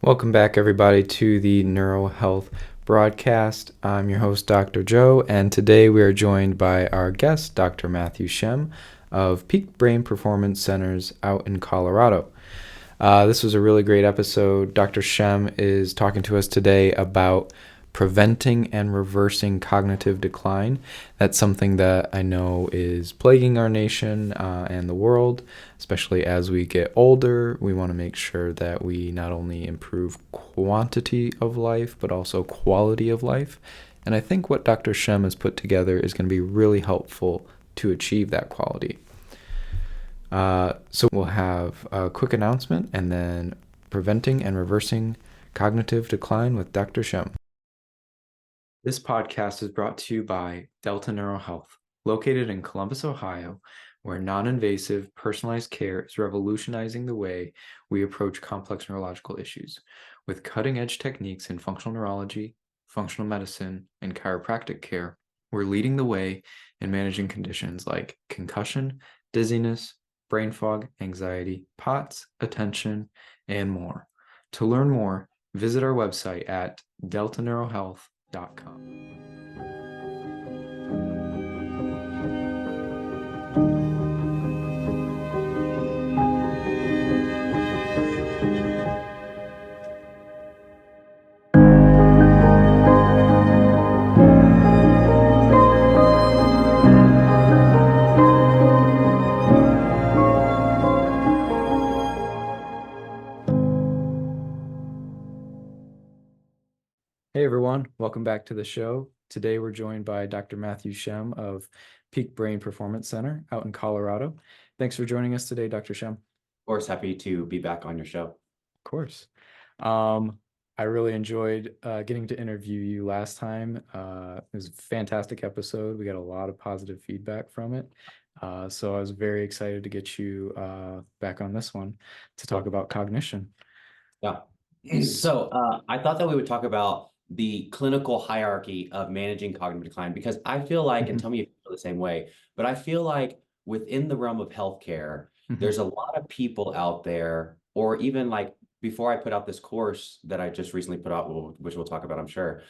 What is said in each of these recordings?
Welcome back, everybody, to the Neuro Health broadcast. I'm your host, Dr. Joe, and today we are joined by our guest, Dr. Matthew Shem of Peak Brain Performance Centers out in Colorado. This was a really great episode. Dr. Shem is talking to us today about preventing and reversing cognitive decline. That's something that I know is plaguing our nation and the world, especially as we get older. We want to make sure that we not only improve quantity of life, but also quality of life. And I think what Dr. Shem has put together is going to be really helpful to achieve that quality. So we'll have a quick announcement and then preventing and reversing cognitive decline with Dr. Shem. This podcast is brought to you by Delta Neuro Health, located in Columbus, Ohio, where non-invasive, personalized care is revolutionizing the way we approach complex neurological issues. With cutting-edge techniques in functional neurology, functional medicine, and chiropractic care, we're leading the way in managing conditions like concussion, dizziness, brain fog, anxiety, POTS, attention, and more. To learn more, visit our website at deltaneurohealth.com. Hey everyone, welcome back to the show. Today we're joined by Dr. Matthew Shem of Peak Brain Performance Center out in Colorado. Thanks for joining us today, Dr. Shem. Of course, happy to be back on your show. Of course. I really enjoyed getting to interview you last time. It was a fantastic episode. We got a lot of positive feedback from it. So I was very excited to get you back on this one to talk about cognition. Yeah. So I thought that we would talk about the clinical hierarchy of managing cognitive decline, because I feel like, and tell me if you feel the same way, but I feel like within the realm of healthcare, there's a lot of people out there, or even like before I put out this course that I just recently put out, which we'll talk about, I'm sure.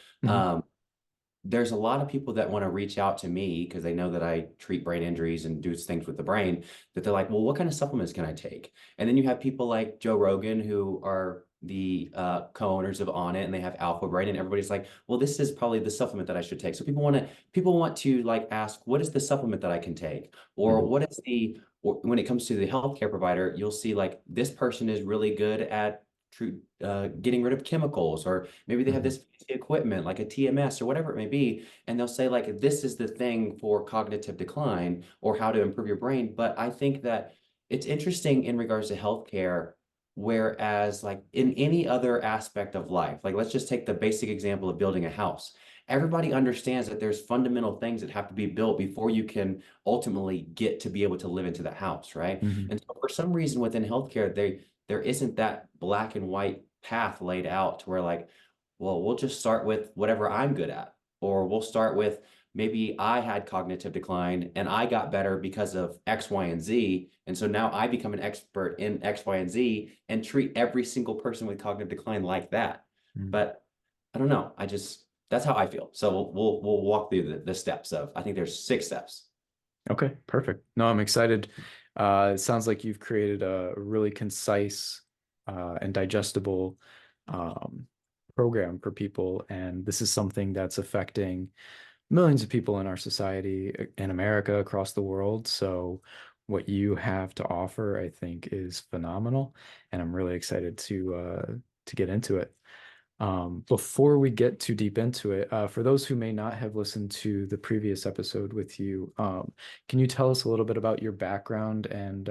There's a lot of people that want to reach out to me because they know that I treat brain injuries and do things with the brain, that they're like, well, what kind of supplements can I take? And then you have people like Joe Rogan, who are the co-owners of On It, and they have Alpha Brain, and everybody's like, well, this is probably the supplement that I should take. So people want to like ask, what is the supplement that I can take? Or what is or when it comes to the healthcare provider, you'll see like this person is really good at getting rid of chemicals, or maybe they have this equipment like a TMS or whatever it may be, and they'll say like, this is the thing for cognitive decline or how to improve your brain. But I think that it's interesting in regards to healthcare, whereas like in any other aspect of life, like let's just take the basic example of building a house. Everybody understands that there's fundamental things that have to be built before you can ultimately get to be able to live into the house, right? And so for some reason within healthcare, there isn't that black and white path laid out to where like, well, we'll just start with whatever I'm good at, or we'll start with maybe I had cognitive decline and I got better because of X, Y, and Z. And so now I become an expert in X, Y, and Z and treat every single person with cognitive decline like that. But I don't know. That's how I feel. So we'll walk through the steps of, I think there's 6 steps. Okay, perfect. No, I'm excited. It sounds like you've created a really concise and digestible program for people, and this is something that's affecting millions of people in our society, in America, across the world. So what you have to offer, I think, is phenomenal, and I'm really excited to get into it. Before we get too deep into it, for those who may not have listened to the previous episode with you, can you tell us a little bit about your background and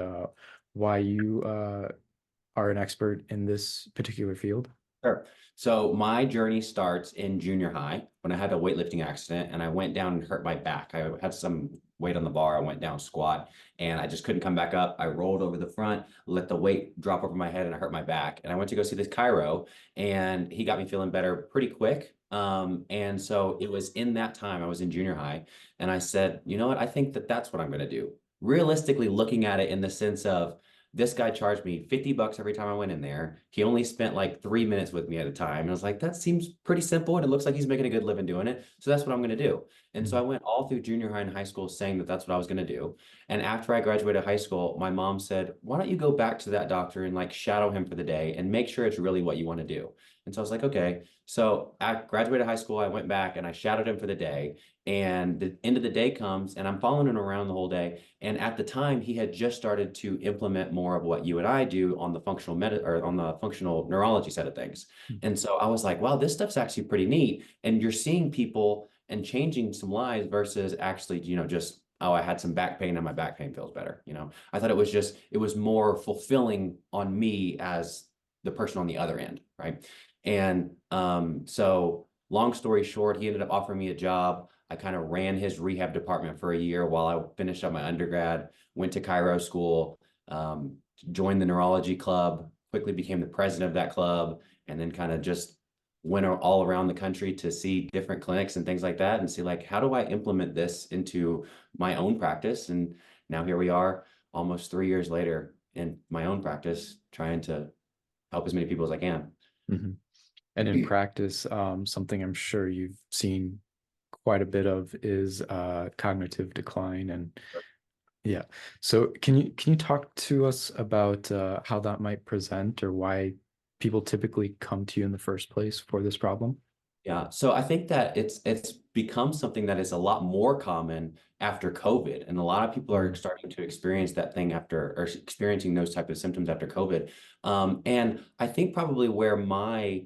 why you are an expert in this particular field? Sure. So my journey starts in junior high when I had a weightlifting accident and I went down and hurt my back. I had some weight on the bar. I went down squat and I just couldn't come back up. I rolled over the front, let the weight drop over my head, and I hurt my back. And I went to go see this chiro, and he got me feeling better pretty quick. And so it was in that time, I was in junior high, and I said, you know what? I think that that's what I'm going to do. Realistically, looking at it in the sense of, This guy charged me $50 every time I went in there. He only spent like 3 minutes with me at a time. And I was like, that seems pretty simple. And it looks like he's making a good living doing it. So that's what I'm going to do. And so I Mhm. went all through junior high and high school saying that that's what I was going to do. And after I graduated high school, my mom said, why don't you go back to that doctor and like shadow him for the day and make sure it's really what you want to do? And so I was like, okay. So I graduated high school. I went back and I shadowed him for the day. And the end of the day comes and I'm following him around the whole day. And at the time, he had just started to implement more of what you and I do on the functional neurology side of things. And so I was like, wow, this stuff's actually pretty neat. And you're seeing people and changing some lives versus actually, just, oh, I had some back pain and my back pain feels better. I thought it was more fulfilling on me as the person on the other end, right? And so long story short, he ended up offering me a job. I kind of ran his rehab department for a year while I finished up my undergrad, went to Cairo school, joined the neurology club, quickly became the president of that club, and then kind of just went all around the country to see different clinics and things like that and see like, how do I implement this into my own practice? And now here we are almost 3 years later in my own practice, trying to help as many people as I can. Mhm. And in practice, something I'm sure you've seen quite a bit of is cognitive decline. And yeah, so can you talk to us about how that might present or why people typically come to you in the first place for this problem? Yeah, so I think that it's become something that is a lot more common after COVID, and a lot of people are Mm. starting to experience that thing after or experiencing those type of symptoms after COVID. And I think probably where my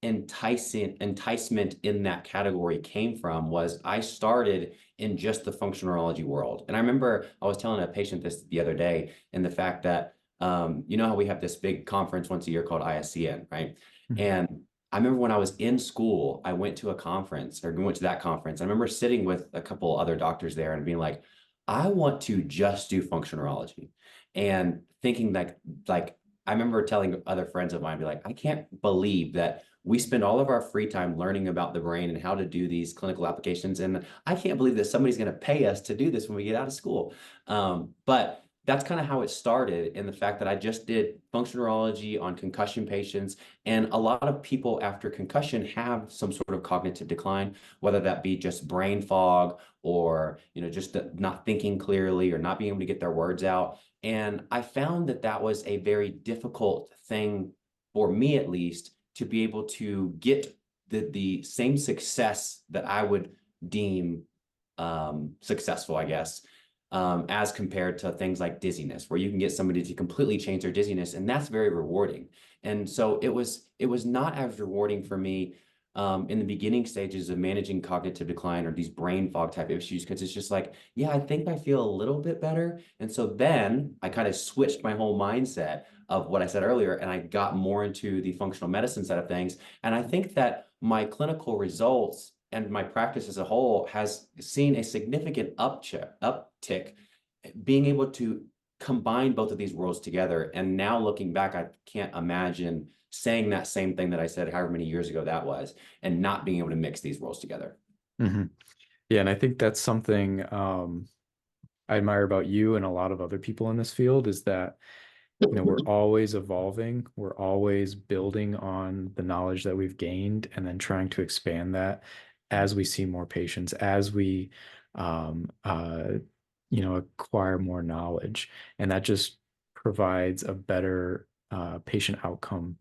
enticement in that category came from was I started in just the functional neurology world, and I remember I was telling a patient this the other day, and the fact that you know how we have this big conference once a year called ISCN, right? Mhm. And I remember when I was in school, I went to a conference or we went to that conference. I remember sitting with a couple other doctors there and being like, I want to just do functional neurology and thinking like I remember telling other friends of mine, be like, I can't believe that we spend all of our free time learning about the brain and how to do these clinical applications. And I can't believe that somebody's going to pay us to do this when we get out of school. But that's kind of how it started in the fact that I just did functional neurology on concussion patients. And a lot of people after concussion have some sort of cognitive decline, whether that be just brain fog or, just not thinking clearly or not being able to get their words out. And I found that that was a very difficult thing for me, at least, to be able to get the same success that I would deem successful, I guess, as compared to things like dizziness, where you can get somebody to completely change their dizziness, and that's very rewarding. And so it was not as rewarding for me in the beginning stages of managing cognitive decline or these brain fog type issues, because it's just like, yeah, I think I feel a little bit better. And so then I kind of switched my whole mindset of what I said earlier, and I got more into the functional medicine side of things. And I think that my clinical results and my practice as a whole has seen a significant uptick, being able to combine both of these worlds together. And now looking back, I can't imagine saying that same thing that I said however many years ago that was, and not being able to mix these worlds together. Mhm. Yeah, and I think that's something I admire about you and a lot of other people in this field is that we're always evolving. We're always building on the knowledge that we've gained and then trying to expand that as we see more patients, as we, um, uh, acquire more knowledge. And that just provides a better patient outcome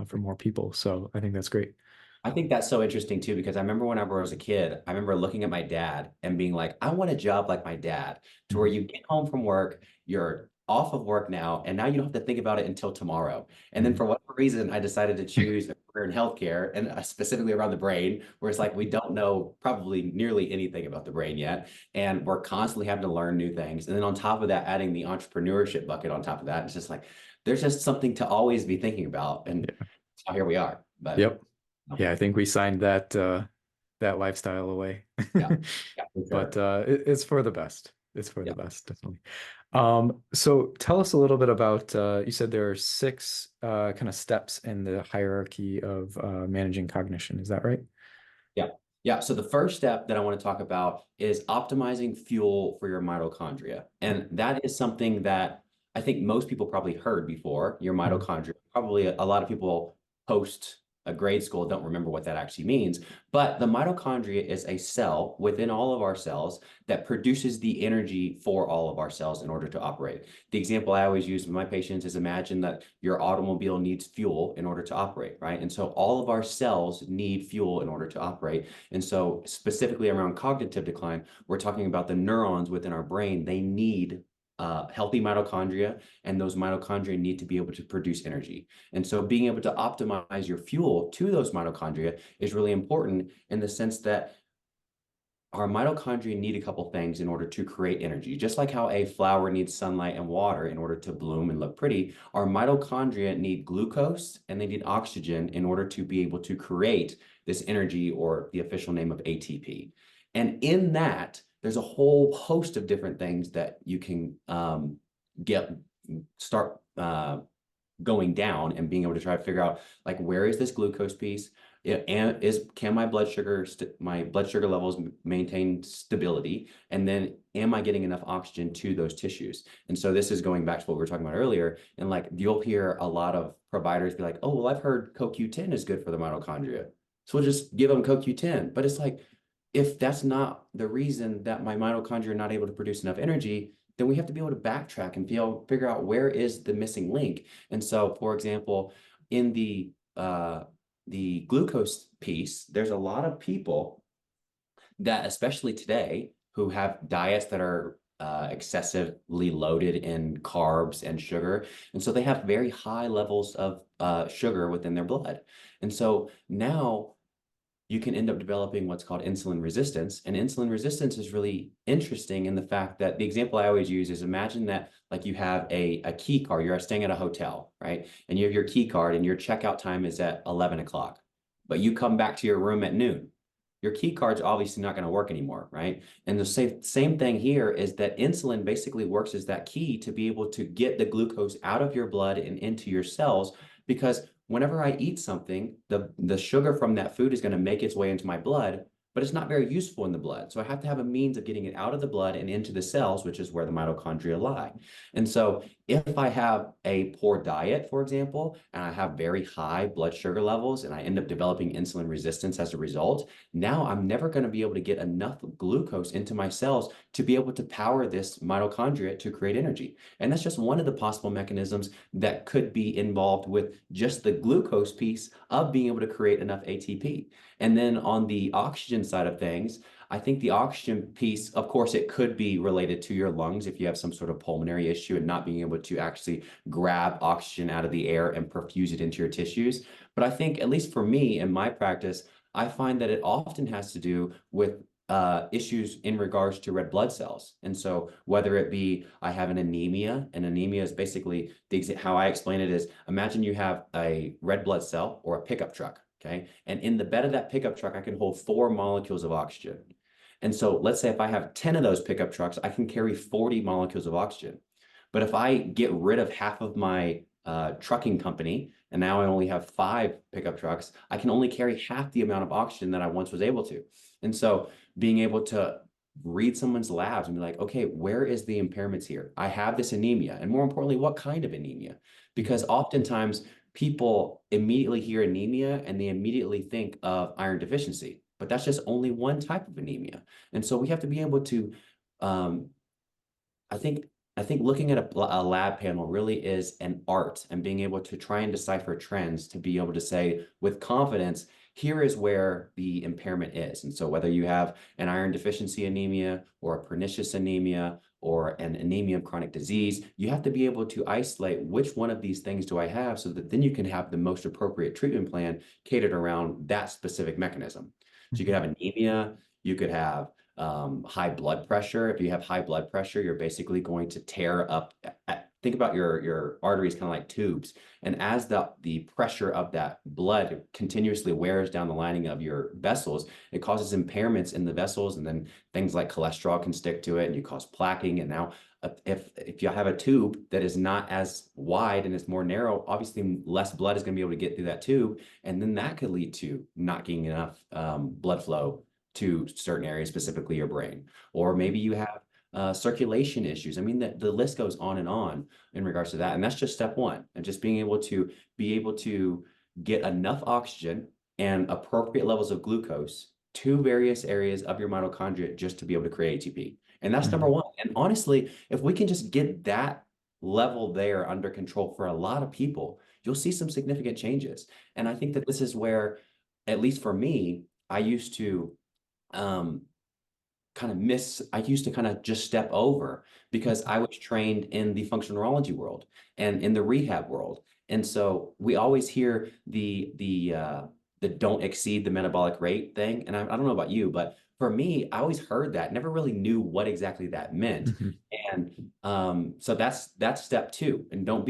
for more people. So I think that's great. I think that's so interesting too, because I remember when I was a kid, I remember looking at my dad and being like, I want a job like my dad, to where Mhm. you get home from work, you're off of work now, and now you don't have to think about it until tomorrow. And then Mhm. for whatever reason, I decided to choose a career in healthcare and specifically around the brain, where it's like we don't know probably nearly anything about the brain yet. And we're constantly having to learn new things. And then on top of that, adding the entrepreneurship bucket on top of that, it's just like there's just something to always be thinking about. And Yeah. so here we are. But Yep. Yeah, I think we signed that lifestyle away. yeah, yeah, for But sure. it's for the best. It's for the Yeah. best, definitely. So tell us a little bit about you said there are six kind of steps in the hierarchy of managing cognition. Is that right? Yeah. Yeah. So the first step that I want to talk about is optimizing fuel for your mitochondria. And that is something that I think most people probably heard before, your Mhm. mitochondria. Probably a lot of people post a grade school don't remember what that actually means. But the mitochondria is a cell within all of our cells that produces the energy for all of our cells in order to operate. The example I always use with my patients is imagine that your automobile needs fuel in order to operate, right? And so all of our cells need fuel in order to operate. And so specifically around cognitive decline, we're talking about the neurons within our brain. They need healthy mitochondria, and those mitochondria need to be able to produce energy. And so being able to optimize your fuel to those mitochondria is really important in the sense that our mitochondria need a couple things in order to create energy. Just like how a flower needs sunlight and water in order to bloom and look pretty, our mitochondria need glucose and they need oxygen in order to be able to create this energy, or the official name of ATP. And in that, there's a whole host of different things that you can get start going down and being able to try to figure out, like, where is this glucose piece? And can my blood sugar levels maintain stability? And then am I getting enough oxygen to those tissues? And so this is going back to what we were talking about earlier. And like you'll hear a lot of providers be like, oh, well, I've heard CoQ10 is good for the mitochondria, so we'll just give them CoQ10. But it's like, if that's not the reason that my mitochondria are not able to produce enough energy, then we have to be able to backtrack and figure out where is the missing link. And so, for example, in the glucose piece, there's a lot of people that, especially today, who have diets that are excessively loaded in carbs and sugar. And so they have very high levels of sugar within their blood. And so now you can end up developing what's called insulin resistance. And insulin resistance is really interesting in the fact that the example I always use is, imagine that like you have a key card, you're staying at a hotel, right? And you have your key card and your checkout time is at 11 o'clock, but you come back to your room at noon. Your key card's obviously not going to work anymore, right? And the same thing here is that insulin basically works as that key to be able to get the glucose out of your blood and into your cells, because whenever I eat something, the sugar from that food is going to make its way into my blood, but it's not very useful in the blood. So I have to have a means of getting it out of the blood and into the cells, which is where the mitochondria lie. And so if I have a poor diet, for example, and I have very high blood sugar levels and I end up developing insulin resistance as a result, now I'm never going to be able to get enough glucose into my cells to be able to power this mitochondria to create energy. And that's just one of the possible mechanisms that could be involved with just the glucose piece of being able to create enough ATP. And then on the oxygen side of things, I think the oxygen piece, of course, it could be related to your lungs if you have some sort of pulmonary issue and not being able to actually grab oxygen out of the air and perfuse it into your tissues. But I think, at least for me in my practice, I find that it often has to do with issues in regards to red blood cells. And so whether it be I have an anemia, and anemia is basically, how I explain it is, imagine you have a red blood cell or a pickup truck, okay? And in the bed of that pickup truck, I can hold 4 molecules of oxygen. And so let's say if I have 10 of those pickup trucks, I can carry 40 molecules of oxygen. But if I get rid of half of my trucking company, and now I only have 5 pickup trucks, I can only carry half the amount of oxygen that I once was able to. And so being able to read someone's labs and be like, okay, where is the impairments here? I have this anemia. And more importantly, what kind of anemia? Because oftentimes people immediately hear anemia and they immediately think of iron deficiency, but that's just only one type of anemia. And so we have to be able to, um, I think I think looking at a lab panel really is an art, and being able to try and decipher trends to be able to say with confidence, here is where the impairment is. And so whether you have an iron deficiency anemia or a pernicious anemia or an anemia of chronic disease, you have to be able to isolate which one of these things do I have, so that then you can have the most appropriate treatment plan catered around that specific mechanism. So you could have anemia, you could have high blood pressure. If you have high blood pressure, you're basically going to tear up. Think about your arteries kind of like tubes. And as the pressure of that blood continuously wears down the lining of your vessels, it causes impairments in the vessels. And then things like cholesterol can stick to it and you cause plaquing. And now if you have a tube that is not as wide and is more narrow, obviously less blood is going to be able to get through that tube. And then that could lead to not getting enough blood flow to certain areas, specifically your brain. Or maybe you have circulation issues. I mean, the list goes on and on in regards to that. And that's just step one. And just being able to get enough oxygen and appropriate levels of glucose to various areas of your mitochondria just to be able to create ATP. And that's number Mhm. one. And honestly, if we can just get that level there under control for a lot of people, you'll see some significant changes. And I think that this is where, at least for me, I used to um, I used to kind of just step over because I was trained in the functional neurology world and in the rehab world. And so we always hear the don't exceed the metabolic rate thing. And I don't know about you, but for me, I always heard that, never really knew what exactly that meant. Mhm. And so that's step two. And don't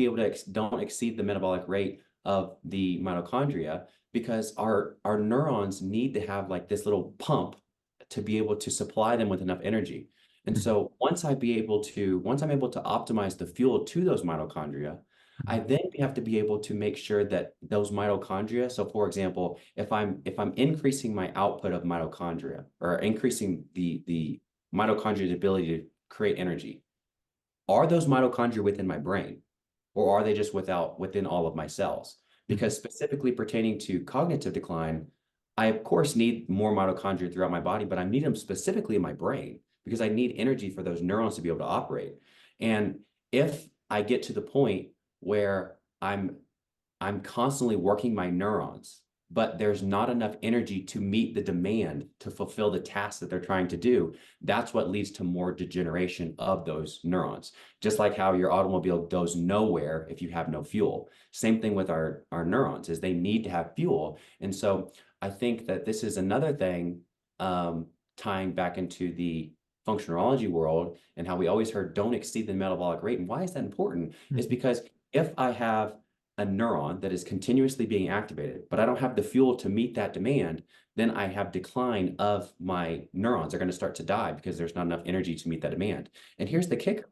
exceed the metabolic rate of the mitochondria because our neurons need to have like this little pump to be able to supply them with enough energy. And Mhm. so once I'm able to optimize the fuel to those mitochondria, I Mhm. then have to be able to make sure that those mitochondria, so for example, if I'm increasing my output of mitochondria or increasing the mitochondria's ability to create energy, are those mitochondria within my brain or are they just within all of my cells? Mhm. Because specifically pertaining to cognitive decline, I of course need more mitochondria throughout my body, but I need them specifically in my brain because I need energy for those neurons to be able to operate. And if I get to the point where I'm constantly working my neurons, but there's not enough energy to meet the demand to fulfill the tasks that they're trying to do. That's what leads to more degeneration of those neurons. Just like how your automobile goes nowhere if you have no fuel. Same thing with our neurons, is they need to have fuel. And so I think that this is another thing tying back into the functionality world and how we always heard don't exceed the metabolic rate. And why is that important? Is Mhm. because if I have a neuron that is continuously being activated, but I don't have the fuel to meet that demand, then I have decline of my neurons. They're going to start to die because there's not enough energy to meet that demand. And here's the kicker.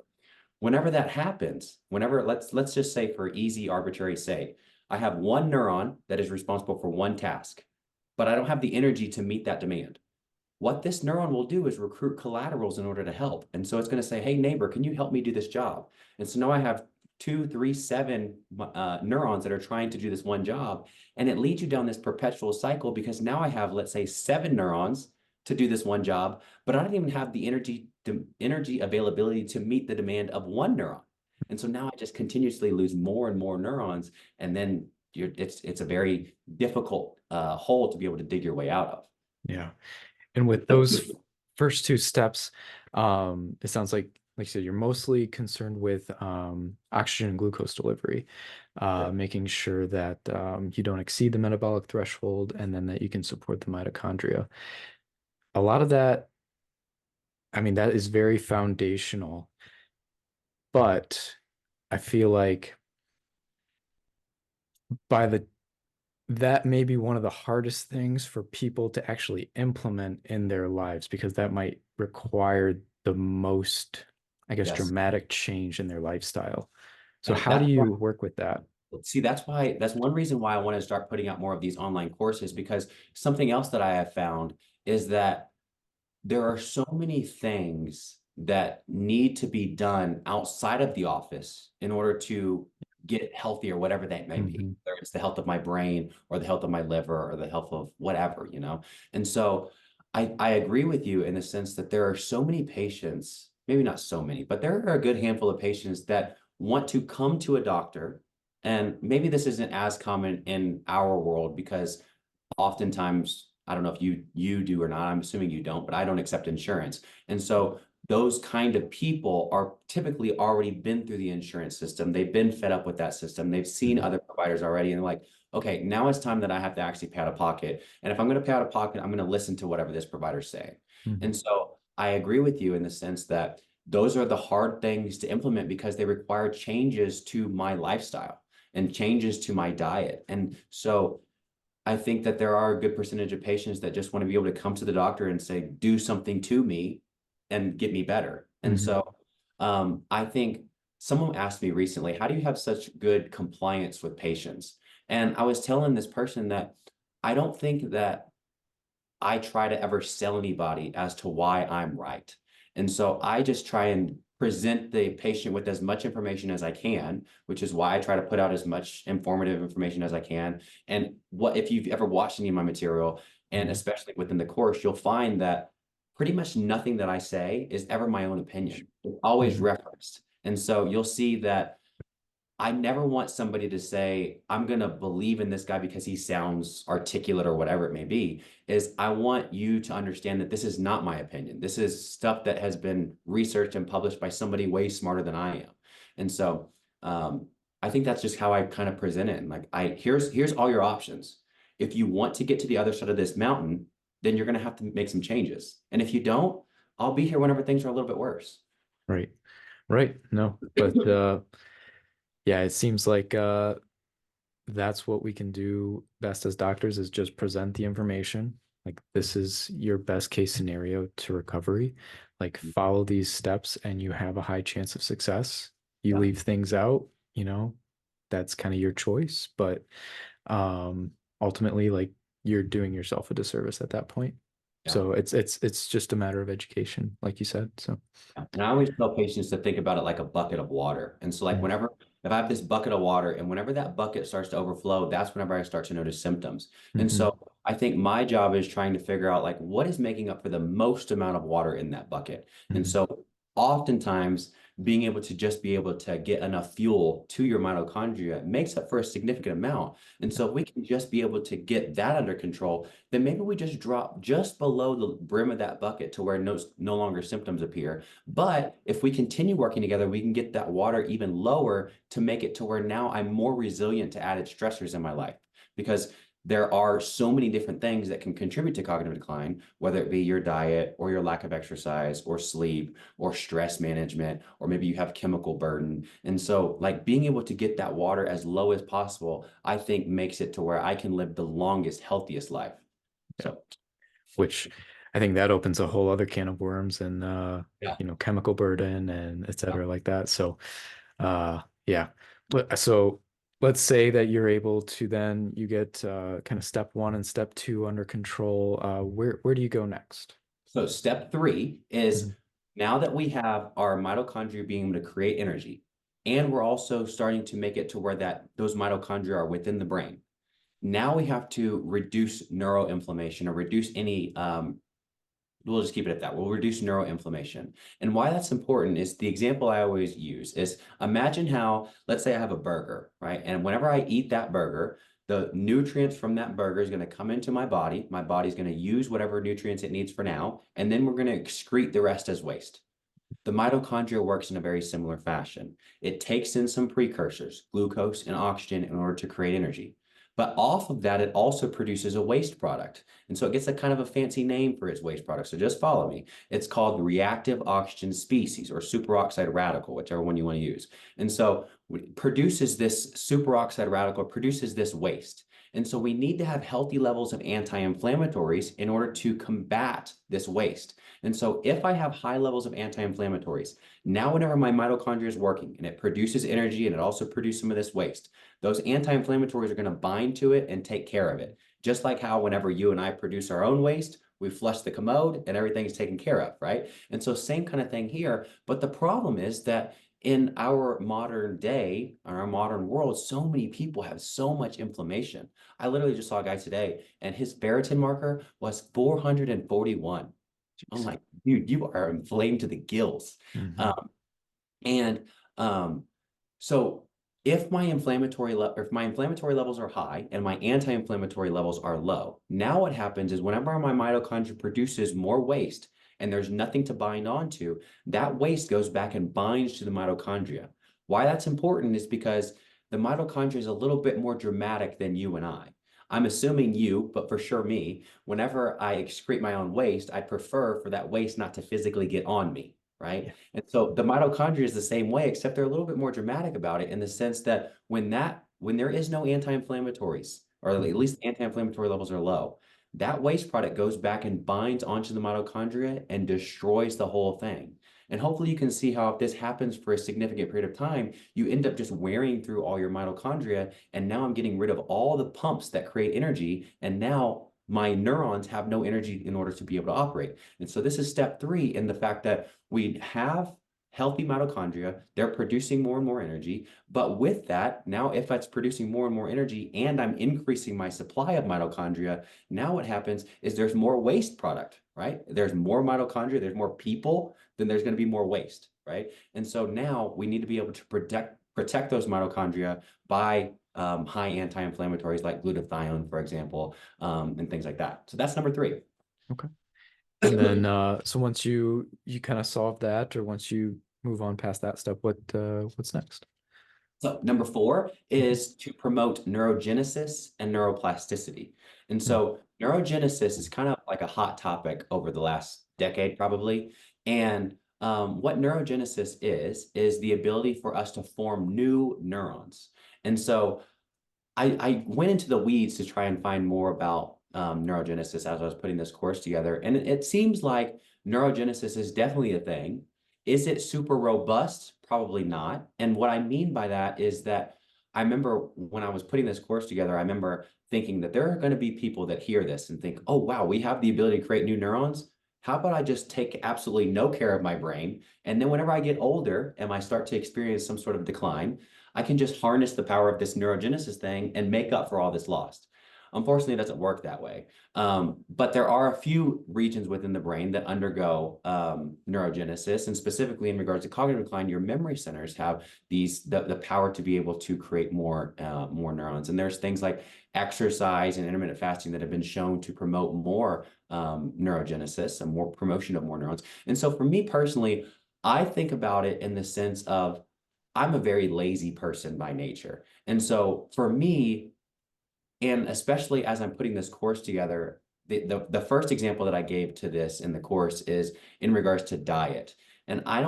Whenever that happens, whenever let's just say for easy arbitrary sake, I have one neuron that is responsible for one task, but I don't have the energy to meet that demand. What this neuron will do is recruit collaterals in order to help. And so it's going to say, hey, neighbor, can you help me do this job? And so now I have two, three, seven neurons that are trying to do this one job. And it leads you down this perpetual cycle because now I have, let's say, seven neurons to do this one job, but I don't even have the energy availability to meet the demand of one neuron. And so now I just continuously lose more and more neurons. And then it's a very difficult hole to be able to dig your way out of. Yeah. And with those first two steps, it sounds like you said, you're mostly concerned with oxygen and glucose delivery, Correct. making sure that you don't exceed the metabolic threshold and then that you can support the mitochondria. A lot of that, I mean, that is very foundational, but I feel like by the that may be one of the hardest things for people to actually implement in their lives because that might require the most, I guess, Yes. dramatic change in their lifestyle. So And how do that's why, you work with that? see, that's one reason why I want to start putting out more of these online courses, because something else that I have found is that there are so many things that need to be done outside of the office in order to get healthy or whatever that may be, Hmm. whether it's the health of my brain or the health of my liver or the health of whatever, And so I agree with you in the sense that there are so many patients, maybe not so many, but there are a good handful of patients that want to come to a doctor. And maybe this isn't as common in our world because oftentimes, I don't know if you do or not, I'm assuming you don't, but I don't accept insurance. And so those kind of people are typically already been through the insurance system. They've been fed up with that system. They've seen Hmm. other providers already and they're like, okay, now it's time that I have to actually pay out of pocket. And if I'm going to pay out of pocket, I'm going to listen to whatever this provider's saying. Hmm. And so I agree with you in the sense that those are the hard things to implement because they require changes to my lifestyle and changes to my diet. And so I think that there are a good percentage of patients that just want to be able to come to the doctor and say, do something to me and get me better. And Hmm. so I think someone asked me recently, how do you have such good compliance with patients? And I was telling this person that I don't think that I try to ever sell anybody as to why I'm right. And so I just try and present the patient with as much information as I can, which is why I try to put out as much informative information as I can. And what if you've ever watched any of my material, and Mhm. especially within the course, you'll find that pretty much nothing that I say is ever my own opinion. It's always Mhm. referenced. And so you'll see that I never want somebody to say, I'm going to believe in this guy because he sounds articulate or whatever it may be. Is I want you to understand that this is not my opinion. This is stuff that has been researched and published by somebody way smarter than I am. And so um, I think that's just how I kind of present it. And like, here's all your options. If you want to get to the other side of this mountain, then you're going to have to make some changes. And if you don't, I'll be here whenever things are a little bit worse. Right. Right. No, but yeah, it seems like that's what we can do best as doctors is just present the information. Like this is your best case scenario to recovery. Like follow these steps and you have a high chance of success. You Yeah. leave things out, that's kind of your choice, but ultimately like you're doing yourself a disservice at that point. Yeah. So it's just a matter of education, like you said. So Yeah. And I always tell patients to think about it like a bucket of water. And so, like, mm, if I have this bucket of water and whenever that bucket starts to overflow, that's whenever I start to notice symptoms. And mhm, so, I think my job is trying to figure out, like, what is making up for the most amount of water in that bucket. And mhm, so, oftentimes, being able to just be able to get enough fuel to your mitochondria makes up for a significant amount. And yeah, so, if we can just be able to get that under control, then maybe we just drop just below the brim of that bucket to where no longer symptoms appear. But if we continue working together, we can get that water even lower to make it to where now I'm more resilient to added stressors in my life. Because there are so many different things that can contribute to cognitive decline, whether it be your diet or your lack of exercise or sleep or stress management, or maybe you have chemical burden. And so, like being able to get that water as low as possible, I think makes it to where I can live the longest, healthiest life. yeah. So, Which I think that opens a whole other can of worms and yeah. chemical burden and et Yeah. cetera like that. So yeah. So let's say that you're able to then you get kind of step one and step two under control. Where do you go next? So step three is Mhm. now that we have our mitochondria being able to create energy, and we're also starting to make it to where that those mitochondria are within the brain. Now we have to reduce neuroinflammation or reduce any we'll just keep it at that. We'll reduce neuroinflammation. And why that's important is the example I always use is imagine how, let's say I have a burger, right? And whenever I eat that burger, the nutrients from that burger is going to come into my body. My body's going to use whatever nutrients it needs for now, and then we're going to excrete the rest as waste. The mitochondria works in a very similar fashion. It takes in some precursors, glucose and oxygen, in order to create energy. But off of that, it also produces a waste product. And so it gets a kind of a fancy name for its waste product. So just follow me. It's called reactive oxygen species or superoxide radical, whichever one you want to use. And so it produces this superoxide radical, produces this waste. And so we need to have healthy levels of anti-inflammatories in order to combat this waste. And so if I have high levels of anti-inflammatories, now whenever my mitochondria is working and it produces energy and it also produces some of this waste, those anti-inflammatories are going to bind to it and take care of it. Just like how whenever you and I produce our own waste, we flush the commode and everything is taken care of, right? And so same kind of thing here. But the problem is that in our modern day, our modern world, so many people have so much inflammation. I literally just saw a guy today and his ferritin marker was 441. I'm Jeez. like, dude, you are inflamed to the gills. Mhm. Um, and so if my inflammatory levels are high and my anti-inflammatory levels are low, now what happens is whenever my mitochondria produces more waste and there's nothing to bind onto, that waste goes back and binds to the mitochondria. Why that's important is because the mitochondria is a little bit more dramatic than you and I. I'm assuming you, but for sure me, whenever I excrete my own waste, I prefer for that waste not to physically get on me, right? Yeah. And so the mitochondria is the same way, except they're a little bit more dramatic about it in the sense that when there is no anti-inflammatories, or at Mhm. least anti-inflammatory levels are low, that waste product goes back and binds onto the mitochondria and destroys the whole thing. And hopefully you can see how if this happens for a significant period of time, you end up just wearing through all your mitochondria. And now I'm getting rid of all the pumps that create energy. And now my neurons have no energy in order to be able to operate. And so this is step three in the fact that we have healthy mitochondria, they're producing more and more energy. But with that, now if it's producing more and more energy and I'm increasing my supply of mitochondria, now what happens is there's more waste product, right? There's more mitochondria, there's more people, then there's going to be more waste, right? And so now we need to be able to protect those mitochondria by high anti-inflammatories like glutathione, for example, and things like that. So that's number three. Okay. And then so once you kind of solve that, or once you move on past that step, what's next? So number four Mhm. is to promote neurogenesis and neuroplasticity. And Mm. so neurogenesis is kind of like a hot topic over the last decade, probably. And what neurogenesis is the ability for us to form new neurons. And so I went into the weeds to try and find more about neurogenesis as I was putting this course together. And it seems like neurogenesis is definitely a thing. Is it super robust? Probably not. And what I mean by that is that I remember when I was putting this course together, I remember thinking that there are going to be people that hear this and think, oh, wow, we have the ability to create new neurons. How about I just take absolutely no care of my brain? And then whenever I get older and I start to experience some sort of decline, I can just harness the power of this neurogenesis thing and make up for all this lost. Unfortunately, it doesn't work that way. But there are a few regions within the brain that undergo neurogenesis, and specifically in regards to cognitive decline, your memory centers have the power to be able to create more neurons. And there's things like exercise and intermittent fasting that have been shown to promote more neurogenesis and more promotion of more neurons. And so for me personally, I think about it in the sense of I'm a very lazy person by nature. And so for me, and especially as I'm putting this course together, the first example that I gave to this in the course is in regards to diet. And I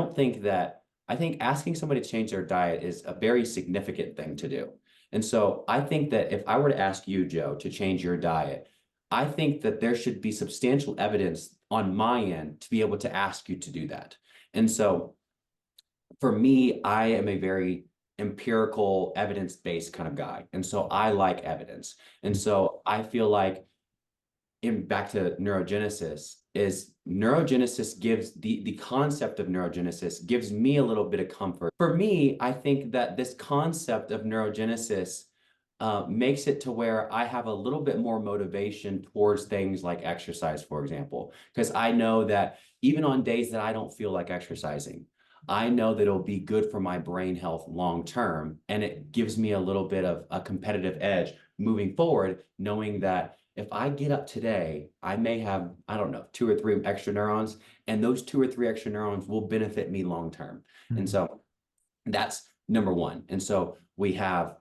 think asking somebody to change their diet is a very significant thing to do. And so I think that if I were to ask you, Joe, to change your diet, I think that there should be substantial evidence on my end to be able to ask you to do that. And so for me, I am a very empirical, evidence-based kind of guy. And so I like evidence. And so I feel like in back to neurogenesis gives the concept of neurogenesis gives me a little bit of comfort. For me, I think that this concept of neurogenesis makes it to where I have a little bit more motivation towards things like exercise, for example, because I know that even on days that I don't feel like exercising, I know that it'll be good for my brain health long term. And it gives me a little bit of a competitive edge moving forward, knowing that if I get up today, I may have, I don't know, two or three extra neurons, and those two or three extra neurons will benefit me long term. And Mhm. so that's number one. And so we have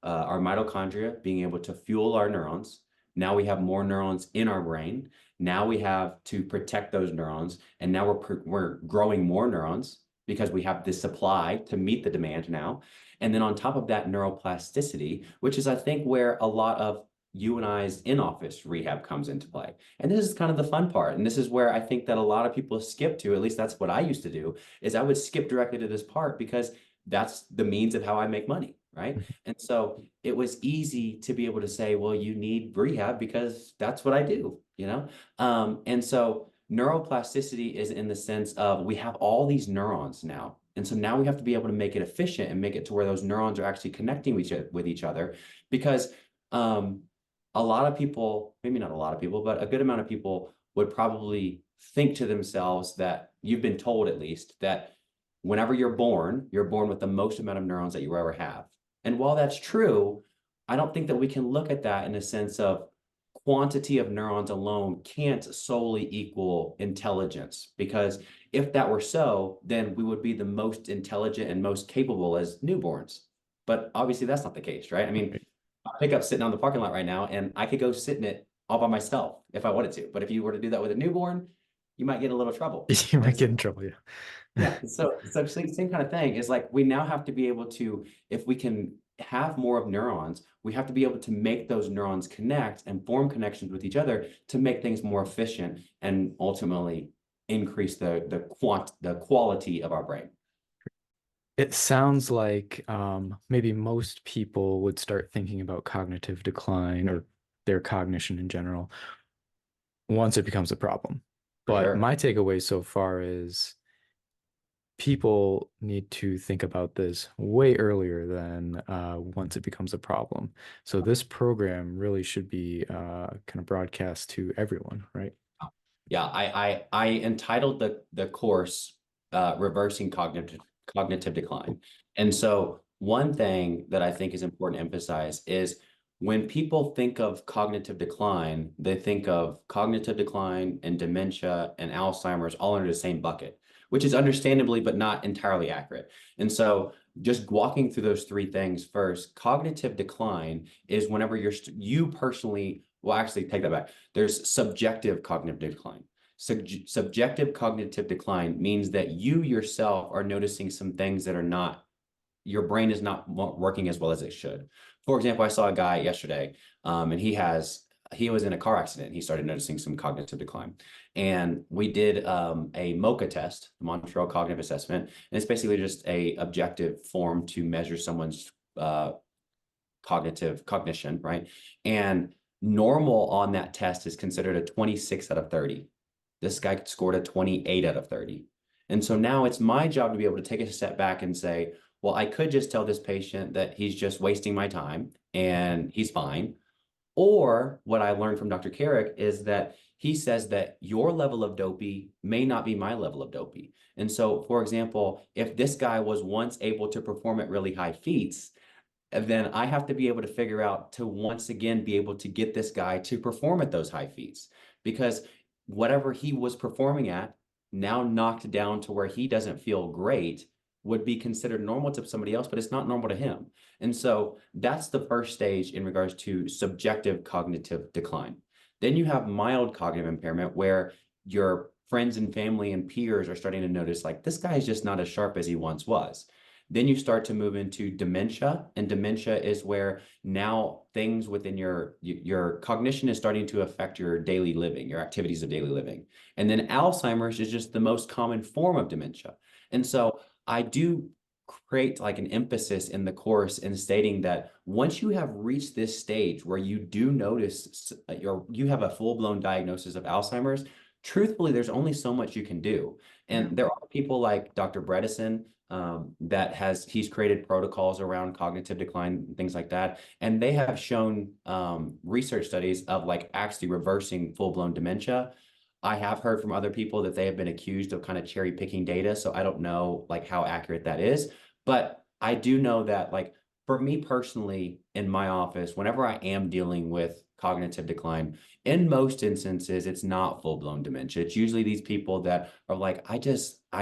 our mitochondria being able to fuel our neurons. Now we have more neurons in our brain. Now we have to protect those neurons, and now we're growing more neurons because we have this supply to meet the demand now. And then on top of that, neuroplasticity, which is I think where a lot of you and I's in-office rehab comes into play. And this is kind of the fun part. And this is where I think that a lot of people skip to, at least that's what I used to do, is I would skip directly to this part because that's the means of how I make money, right? And so it was easy to be able to say, well, you need rehab because that's what I do, you know? And so neuroplasticity is in the sense of we have all these neurons now. And so now we have to be able to make it efficient and make it to where those neurons are actually connecting with each other because um, a lot of people, maybe not a lot of people, but a good amount of people would probably think to themselves that you've been told at least that whenever you're born with the most amount of neurons that you ever have. And while that's true, I don't think that we can look at that in a sense of quantity of neurons alone can't solely equal intelligence. Because if that were so, then we would be the most intelligent and most capable as newborns. But obviously, that's not the case, right? I mean, Right. pickup sitting on the parking lot right now, and I could go sit in it all by myself if I wanted to. But if you were to do that with a newborn, you might get a little trouble. You And might so, get in trouble, yeah. yeah, so same kind of thing is like we now have to be able to, if we can have more of neurons, we have to be able to make those neurons connect and form connections with each other to make things more efficient and ultimately increase the quality of our brain. It sounds like maybe most people would start thinking about cognitive decline or their cognition in general once it becomes a problem. For But sure. my takeaway so far is people need to think about this way earlier than once it becomes a problem. So this program really should be kind of broadcast to everyone, right? Yeah, I entitled the course Reversing Cognitive Decline. And so one thing that I think is important to emphasize is when people think of cognitive decline, they think of cognitive decline and dementia and Alzheimer's all under the same bucket, which is understandably but not entirely accurate. And so just walking through those three things first, cognitive decline is whenever you personally, well, actually take that back. There's subjective cognitive decline. Subjective cognitive decline means that you yourself are noticing some things that are not, your brain is not working as well as it should. For example, I saw a guy yesterday, and he was in a car accident. He started noticing some cognitive decline. And we did a MoCA test, Montreal Cognitive Assessment, and it's basically just a objective form to measure someone's cognition, right? And normal on that test is considered a 26 out of 30. This guy scored a 28 out of 30. And so now it's my job to be able to take a step back and say, well, I could just tell this patient that he's just wasting my time and he's fine. Or what I learned from Dr. Carrick is that he says that your level of dopey may not be my level of dopey. And so, for example, if this guy was once able to perform at really high feats, and then I have to be able to figure out to once again be able to get this guy to perform at those high feats because whatever he was performing at now knocked down to where he doesn't feel great would be considered normal to somebody else, but it's not normal to him. And so that's the first stage in regards to subjective cognitive decline. Then you have mild cognitive impairment where your friends and family and peers are starting to notice like this guy is just not as sharp as he once was. Then you start to move into dementia, and dementia is where now things within your cognition is starting to affect your daily living, your activities of daily living. And then Alzheimer's is just the most common form of dementia. And so I do create like an emphasis in the course in stating that once you have reached this stage where you do notice you have a full-blown diagnosis of Alzheimer's, truthfully, there's only so much you can do. And there are people like Dr. Bredesen he's created protocols around cognitive decline, things like that. And they have shown research studies of like actually reversing full-blown dementia. I have heard from other people that they have been accused of kind of cherry picking data. So I don't know like how accurate that is. But I do know that like for me personally in my office, whenever I am dealing with cognitive decline, in most instances, it's not full-blown dementia. It's usually these people that are like, I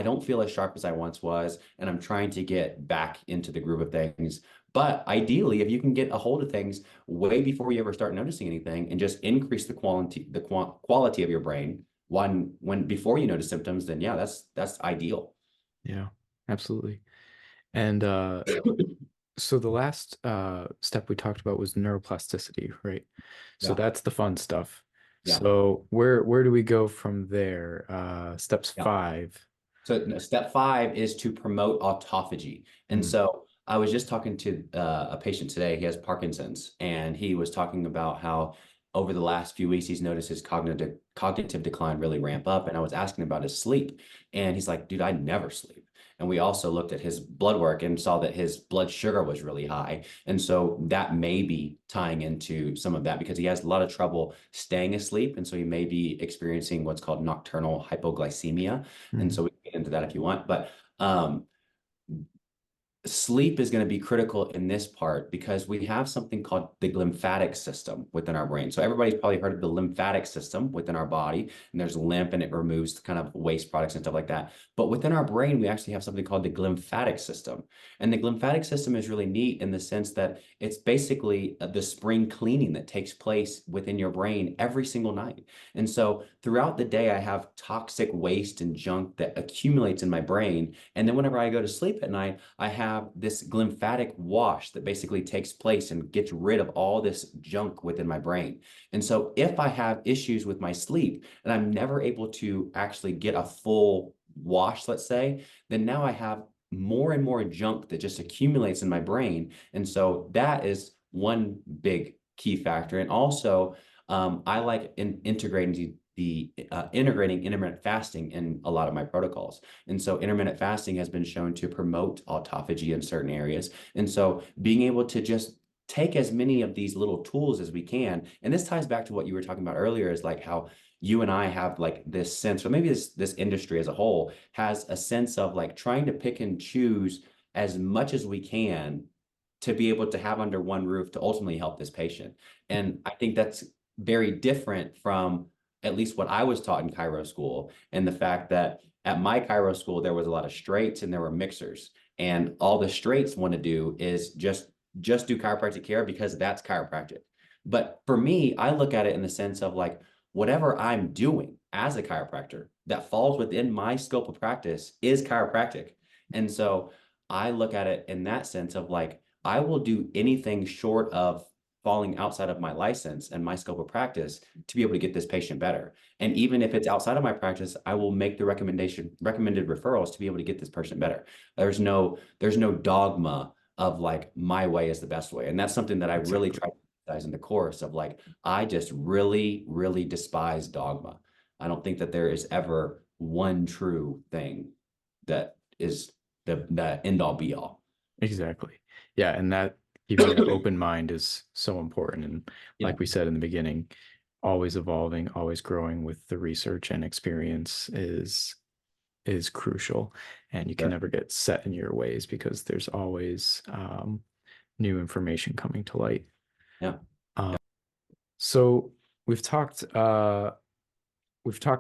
don't feel as sharp as I once was, and I'm trying to get back into the groove of things. But ideally, if you can get a hold of things way before you ever start noticing anything and just increase the quality of your brain, when before you notice symptoms, then yeah, that's ideal. Yeah, absolutely. And so the last step we talked about was neuroplasticity, right? So Yeah, that's the fun stuff. yeah, So where do we go from there? Steps yeah. 5. So no, step five is to promote autophagy. And Mm, so I was just talking to a patient today. He has Parkinson's, and he was talking about how over the last few weeks he's noticed his cognitive decline really ramp up. And I was asking about his sleep, and he's like, "Dude, I never sleep." And we also looked at his blood work and saw that his blood sugar was really high. And so that may be tying into some of that because he has a lot of trouble staying asleep. And so he may be experiencing what's called nocturnal hypoglycemia. And mm, so we can get into that if you want. But sleep is going to be critical in this part because we have something called the lymphatic system within our brain. So everybody's probably heard of the lymphatic system within our body, and there's lymph and it removes kind of waste products and stuff like that. But within our brain, we actually have something called the lymphatic system. And the lymphatic system is really neat in the sense that it's basically the spring cleaning that takes place within your brain every single night. And so throughout the day, I have toxic waste and junk that accumulates in my brain. And then whenever I go to sleep at night, I have this lymphatic wash that basically takes place and gets rid of all this junk within my brain. And so if I have issues with my sleep and I'm never able to actually get a full wash, let's say, then now I have more and more junk that just accumulates in my brain. And so that is one big key factor. And also, I like integrating integrating intermittent fasting in a lot of my protocols. And so intermittent fasting has been shown to promote autophagy in certain areas. And so being able to just take as many of these little tools as we can. And this ties back to what you were talking about earlier, is like how you and I have like this sense, or maybe this industry as a whole has a sense of like trying to pick and choose as much as we can to be able to have under one roof to ultimately help this patient. And I think that's very different from at least what I was taught in chiro school, and the fact that at my chiro school, there was a lot of straights and there were mixers. And all the straights want to do is just do chiropractic care because that's chiropractic. But for me, I look at it in the sense of like, whatever I'm doing as a chiropractor that falls within my scope of practice is chiropractic. And so I look at it in that sense of like, I will do anything short of falling outside of my license and my scope of practice to be able to get this patient better. And even if it's outside of my practice, I will make the recommended referrals to be able to get this person better. There's no dogma of like my way is the best way. And that's something that I really try to emphasize in the course of like, I just really, really despise dogma. I don't think that there is ever one true thing that is the end all be all. Exactly. Yeah, and that keeping an open mind is so important. And like Yeah. we said in the beginning, always evolving, always growing with the research and experience is crucial. And you can Sure. never get set in your ways because there's always new information coming to light. Yeah. So we've talked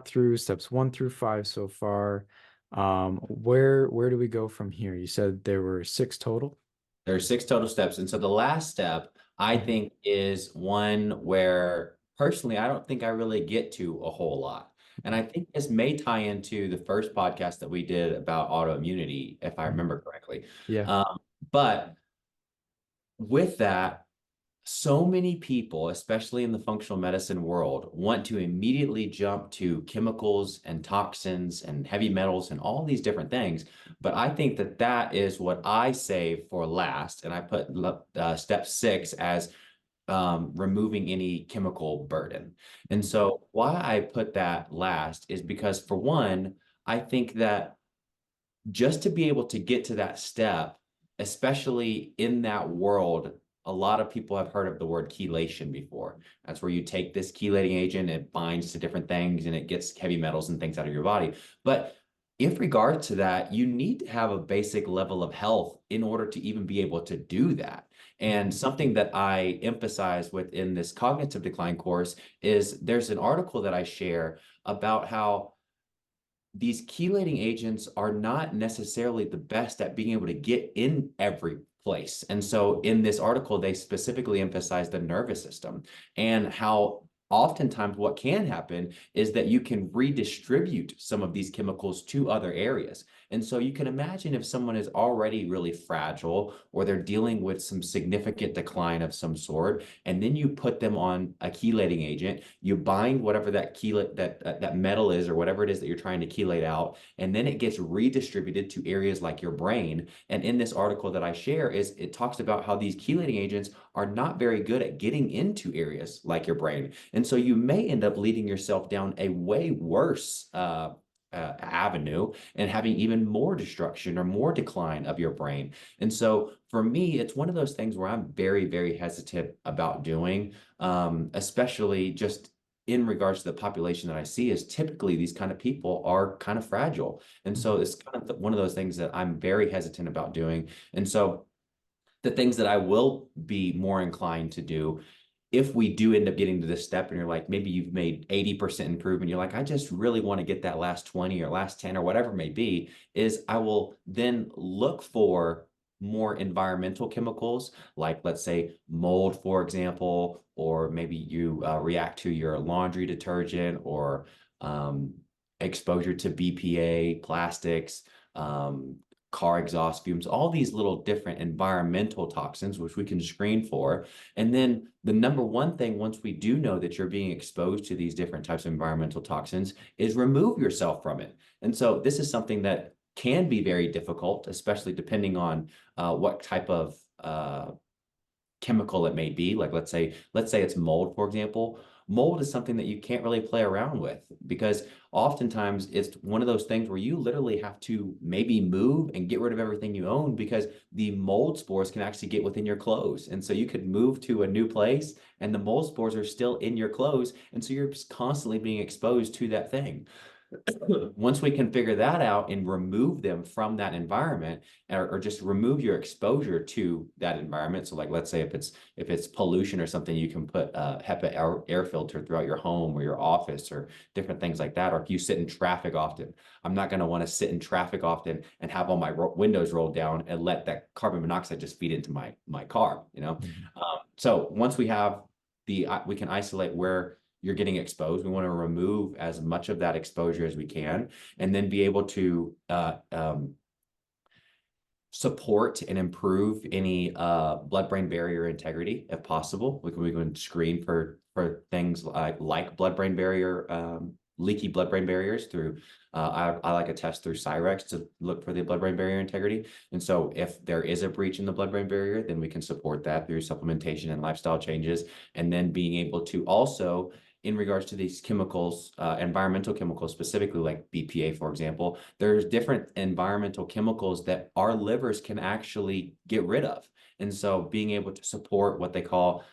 through steps 1 through 5 so far. Where do we go from here? You said there were 6 total. There are 6 total steps. And so the last step, I think, is one where personally, I don't think I really get to a whole lot. And I think this may tie into the first podcast that we did about autoimmunity, if I remember correctly. Yeah. But with that, so many people, especially in the functional medicine world, want to immediately jump to chemicals and toxins and heavy metals and all these different things. But I think that that is what I save for last. And I put step 6 as removing any chemical burden. And so why I put that last is because, for one, I think that just to be able to get to that step, especially in that world, a lot of people have heard of the word chelation before. That's where you take this chelating agent, it binds to different things, and it gets heavy metals and things out of your body. But in regard to that, you need to have a basic level of health in order to even be able to do that. And something that I emphasize within this cognitive decline course is there's an article that I share about how these chelating agents are not necessarily the best at being able to get in every place. And so in this article, they specifically emphasize the nervous system and how oftentimes what can happen is that you can redistribute some of these chemicals to other areas. And so you can imagine if someone is already really fragile or they're dealing with some significant decline of some sort, and then you put them on a chelating agent, you bind whatever that chelate that metal is or whatever it is that you're trying to chelate out, and then it gets redistributed to areas like your brain. And in this article that I share, is it talks about how these chelating agents are not very good at getting into areas like your brain. And so you may end up leading yourself down a way worse avenue and having even more destruction or more decline of your brain. And so for me, it's one of those things where I'm very, very hesitant about doing, especially just in regards to the population that I see, is typically these kind of people are kind of fragile. And so it's kind of one of those things that I'm very hesitant about doing. And so the things that I will be more inclined to do, if we do end up getting to this step and you're like, maybe you've made 80% improvement, you're like, I just really want to get that last 20 or last 10 or whatever it may be, is I will then look for more environmental chemicals, like let's say mold, for example, or maybe you react to your laundry detergent, or exposure to BPA, plastics, car exhaust fumes, all these little different environmental toxins, which we can screen for. And then the number one thing, once we do know that you're being exposed to these different types of environmental toxins, is remove yourself from it. And so this is something that can be very difficult, especially depending on what type of chemical it may be. Like let's say it's mold, for example. Mold is something that you can't really play around with because oftentimes it's one of those things where you literally have to maybe move and get rid of everything you own because the mold spores can actually get within your clothes. And so you could move to a new place and the mold spores are still in your clothes. And so you're constantly being exposed to that thing. Once we can figure that out and remove them from that environment, or just remove your exposure to that environment. So like, let's say if it's pollution or something, you can put a HEPA air filter throughout your home or your office or different things like that. Or if you sit in traffic often, I'm not going to want to sit in traffic often and have all my windows rolled down and let that carbon monoxide just feed into my car, you know? Mhm. So once we have we can isolate where you're getting exposed. We want to remove as much of that exposure as we can, and then be able to support and improve any blood-brain barrier integrity if possible. We can screen for things like blood-brain barrier leaky blood-brain barriers through I like a test through Cyrex to look for the blood-brain barrier integrity. And so if there is a breach in the blood-brain barrier, then we can support that through supplementation and lifestyle changes. And then being able to also, in regards to these chemicals, environmental chemicals, specifically like BPA, for example, there's different environmental chemicals that our livers can actually get rid of. And so being able to support what they call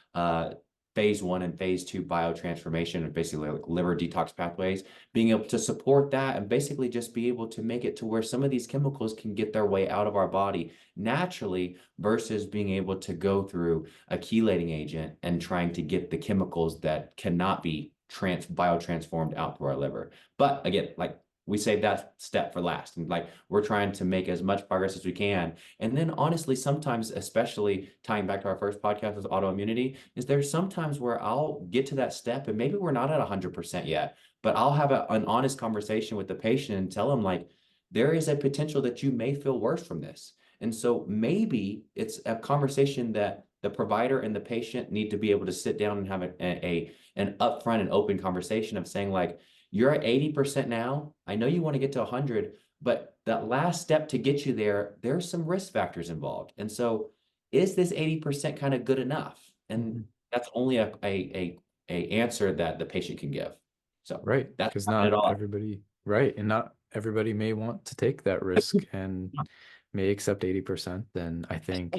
phase 1 and phase 2 biotransformation, and basically like liver detox pathways, being able to support that and basically just be able to make it to where some of these chemicals can get their way out of our body naturally versus being able to go through a chelating agent and trying to get the chemicals that cannot be biotransformed out through our liver. But again, like we save that step for last. And like we're trying to make as much progress as we can. And then honestly, sometimes, especially tying back to our first podcast with autoimmunity, is there's sometimes where I'll get to that step and maybe we're not at 100% yet, but I'll have an honest conversation with the patient and tell them like, there is a potential that you may feel worse from this. And so maybe it's a conversation that the provider and the patient need to be able to sit down and have an upfront and open conversation of saying like, you're at 80% now. I know you want to get to 100, but that last step to get you there, there's some risk factors involved. And so is this 80% kind of good enough? And Mhm. that's only a answer that the patient can give. So Right, that's because not it not all. everybody, right, and not everybody may want to take that risk and may accept 80%, then I think.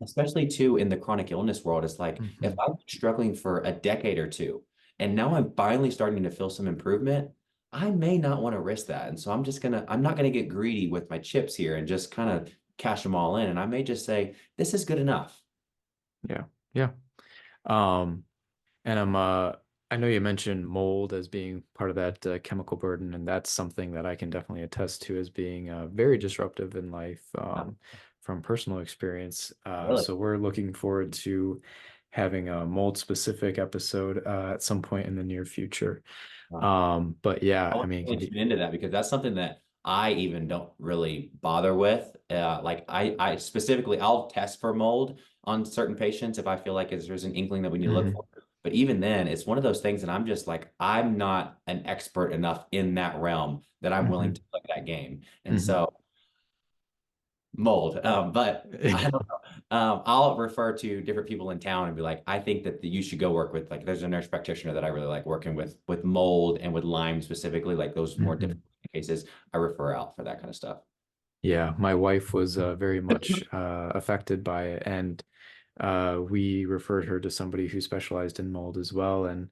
Especially too in the chronic illness world, it's like if Mhm. I'm struggling for a decade or two, and now I'm finally starting to feel some improvement, I may not want to risk that. And so I'm not gonna get greedy with my chips here and just kind of cash them all in. And I may just say, this is good enough. Yeah, yeah. Um, and I know you mentioned mold as being part of that chemical burden, and that's something that I can definitely attest to as being very disruptive in life from personal experience. Really? So we're looking forward to having a mold specific episode at some point in the near future. But I yeah, I want mean, to really tune into that because that's something that I even don't really bother with. Like I specifically, I'll test for mold on certain patients if I feel like there's an inkling that we need to look Mhm, for. But even then, it's one of those things that I'm just like, I'm not an expert enough in that realm that I'm willing mhm, to play that game. And mhm. so mold. But I don't know. I'll refer to different people in town and be like, I think that you should go work with like there's a nurse practitioner that I really like working with mold and with Lyme specifically, like those more Mhm. difficult cases. I refer out for that kind of stuff. Yeah, my wife was very much affected by it, and we referred her to somebody who specialized in mold as well. And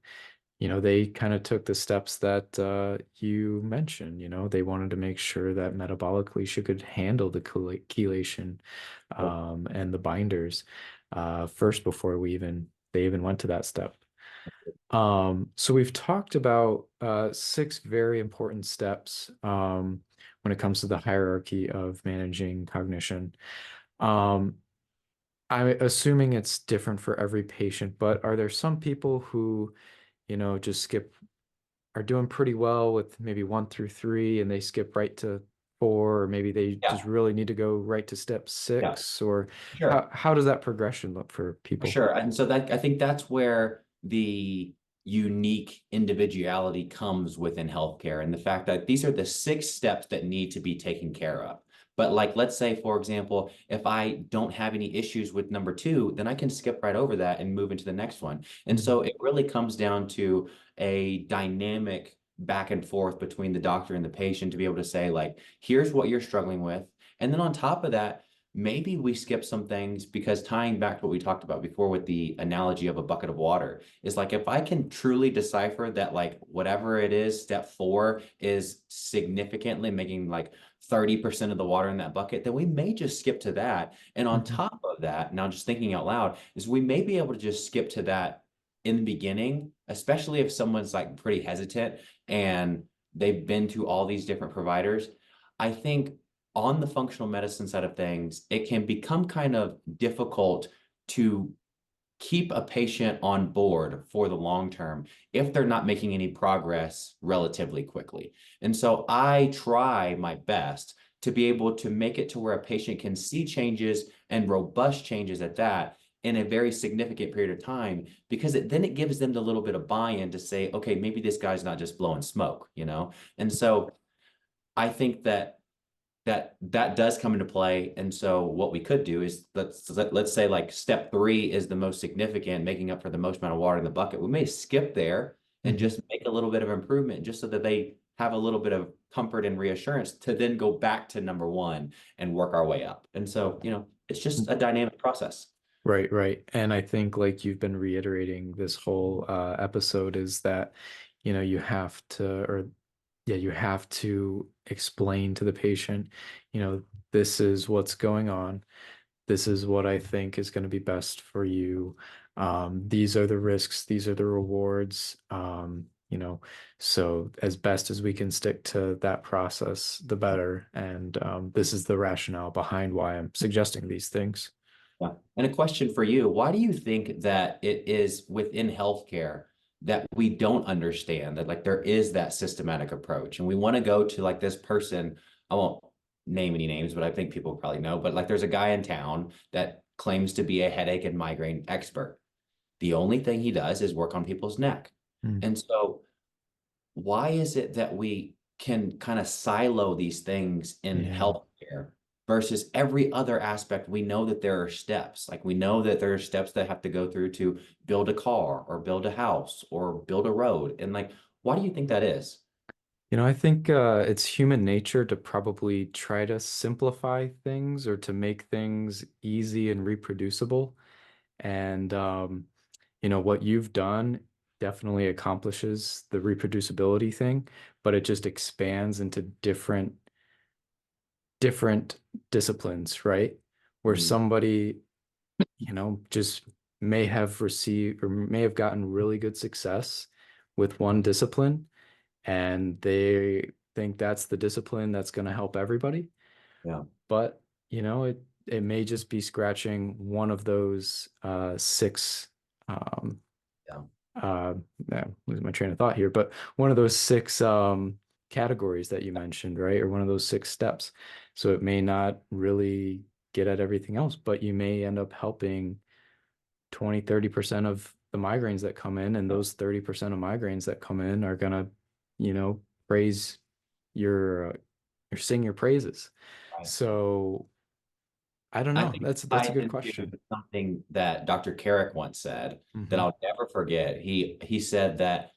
they kind of took the steps that you mentioned. They wanted to make sure that metabolically she could handle the chelation and the binders first before they even went to that step. So we've talked about six very important steps when it comes to the hierarchy of managing cognition. Um, I'm assuming it's different for every patient, but are there some people who, just are doing pretty well with maybe 1 through 3 and they skip right to 4, or maybe they just Yeah, really need to go right to step yeah, 6, or how sure. how does that progression look for For people? sure. And so that I think that's where the unique individuality comes within healthcare and the fact that these are the 6 steps that need to be taken care of. But like, let's say, for example, if I don't have any issues with number two, then I can skip right over that and move into the next one. And Mhm. so it really comes down to a dynamic back and forth between the doctor and the patient to be able to say, like, here's what you're struggling with. And then on top of that, maybe we skip some things because tying back to what we talked about before with the analogy of a bucket of water is like if I can truly decipher that like whatever it is, step four is significantly making like 30% of the water in that bucket, then we may just skip to that. And on Mhm. top of that, now just thinking out loud, is we may be able to just skip to that in the beginning, especially if someone's like pretty hesitant and they've been to all these different providers. I think on the functional medicine side of things, it can become kind of difficult to keep a patient on board for the long term if they're not making any progress relatively quickly. And so I try my best to be able to make it to where a patient can see changes and robust changes at that in a very significant period of time because then it gives them the little bit of buy-in to say, okay, maybe this guy's not just blowing smoke, you know? And so I think that does come into play. And so what we could do is let's say like step three is the most significant, making up for the most amount of water in the bucket. We may skip there and Mhm. just make a little bit of improvement just so that they have a little bit of comfort and reassurance to then go back to number one and work our way up. And so, it's just a dynamic process. Right, right. And I think like you've been reiterating this whole episode is that, you have to, or yeah, you have to explain to the patient, you know, this is what's going on. This is what I think is going to be best for you. These are the risks, these are the rewards. So as best as we can stick to that process, the better. And this is the rationale behind why I'm suggesting these things. Yeah. And a question for you, why do you think that it is within healthcare that we don't understand that like there is that systematic approach and we want to go to like this person, I won't name any names, but I think people probably know, but like there's a guy in town that claims to be a headache and migraine expert. The only thing he does is work on people's neck. Mm. And so why is it that we can kind of silo these things in Yeah. healthcare versus every other aspect? We know that there are steps. Like we know that there are steps that have to go through to build a car or build a house or build a road. And like, why do you think that is? I think it's human nature to probably try to simplify things or to make things easy and reproducible. And what you've done definitely accomplishes the reproducibility thing, but it just expands into different disciplines, right? Where Mhm. somebody, just may have received or may have gotten really good success with one discipline, and they think that's the discipline that's going to help everybody. Yeah. But, it may just be scratching one of those six um, Yeah. uh, losing my train of thought here, but one of those six categories that you mentioned, right? Or one of those six steps. So it may not really get at everything else, but you may end up helping 20-30% of the migraines that come in, and those 30% of migraines that come in are gonna, praise your or sing your praises. Right. So I don't I know. think it That's a ties good into question. something that Dr. Carrick once said that Hmm. I'll never forget. He said that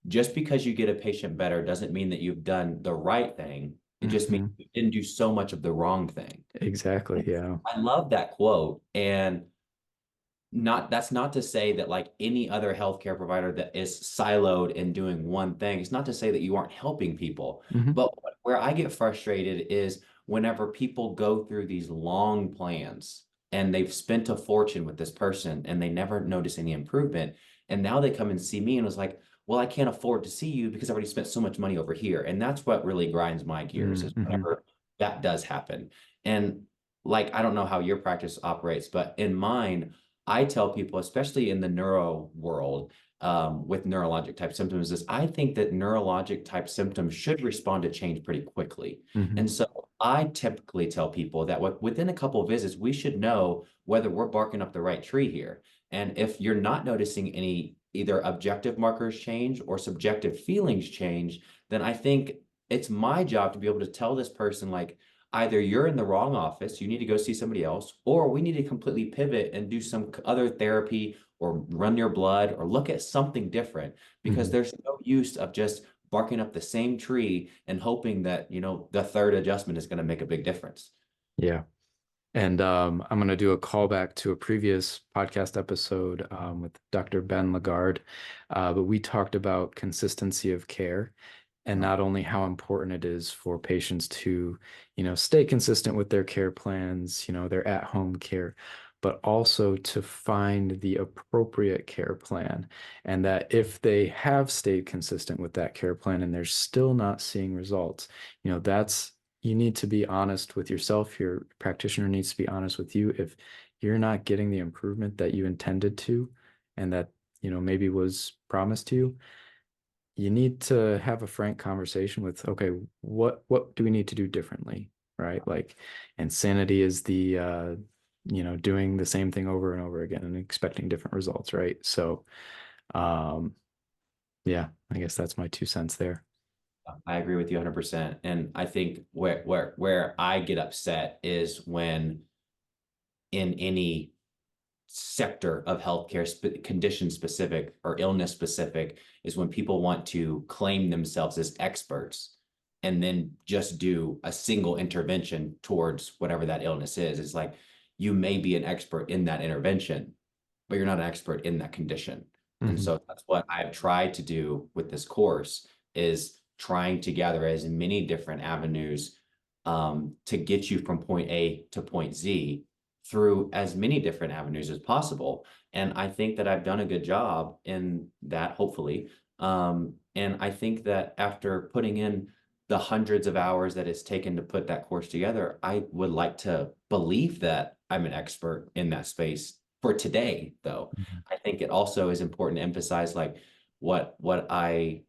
just because you get a patient better doesn't mean that you've done the right thing. It just means Hmm. you didn't do so much of the wrong thing. Exactly. Yeah. I love that quote. And that's not to say that like any other healthcare provider that is siloed in doing one thing. It's not to say that you aren't helping people. Hmm. But where I get frustrated is whenever people go through these long plans and they've spent a fortune with this person and they never notice any improvement. And now they come and see me and was like, well, I can't afford to see you because I already spent so much money over here. And that's what really grinds my gears is Hmm. whenever that does happen. And like, I don't know how your practice operates, but in mine, I tell people, especially in the neuro world, with neurologic type symptoms, is I think that neurologic type symptoms should respond to change pretty quickly. Hmm. And so I typically tell people that within a couple of visits, we should know whether we're barking up the right tree here. And if you're not noticing any either objective markers change or subjective feelings change, then I think it's my job to be able to tell this person, like, either you're in the wrong office, you need to go see somebody else, or we need to completely pivot and do some other therapy or run your blood or look at something different because Mhm. there's no use of just barking up the same tree and hoping that, the third adjustment is going to make a big difference. Yeah. And I'm going to do a callback to a previous podcast episode with Dr. Ben Lagarde. But we talked about consistency of care and not only how important it is for patients to, stay consistent with their care plans, their at-home care, but also to find the appropriate care plan. And that if they have stayed consistent with that care plan and they're still not seeing results, that's you need to be honest with yourself. Your practitioner needs to be honest with you. If you're not getting the improvement that you intended to and that, maybe was promised to you, you need to have a frank conversation with, okay, what do we need to do differently? Right? Like insanity is the doing the same thing over and over again and expecting different results, right? So um yeah, I guess that's my 2 cents there. I agree with you 100%. And I think where I get upset is when in any sector of healthcare, condition specific or illness specific, is when people want to claim themselves as experts and then just do a single intervention towards whatever that illness is. It's like you may be an expert in that intervention, but you're not an expert in that condition. And Hmm. so that's what I've tried to do with this course is trying to gather as many different avenues to get you from point A to point Z through as many different avenues as possible. And I think that I've done a good job in that, hopefully. And I think that after putting in the hundreds of hours that it's taken to put that course together, I would like to believe that I'm an expert in that space for today, though. Hmm. I think it also is important to emphasize like what I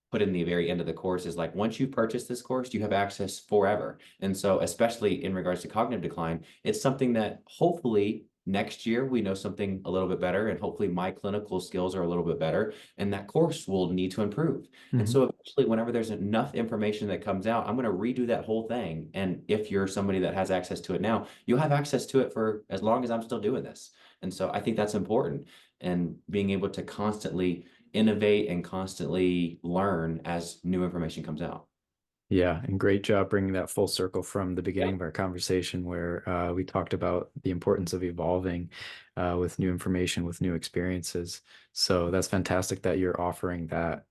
put in the very end of the course is like once you purchase this course, you have access forever. And so, especially in regards to cognitive decline, it's something that hopefully next year we know something a little bit better, and hopefully my clinical skills are a little bit better, and that course will need to improve. And Hmm. so, eventually, whenever there's enough information that comes out, I'm going to redo that whole thing. And if you're somebody that has access to it now, you'll have access to it for as long as I'm still doing this. And so, I think that's important, and being able to constantly innovate and constantly learn as new information comes out. Yeah, and great job bringing that full circle from the Yeah. beginning of our conversation where we talked about the importance of evolving with new information, with new experiences. So that's fantastic that you're offering that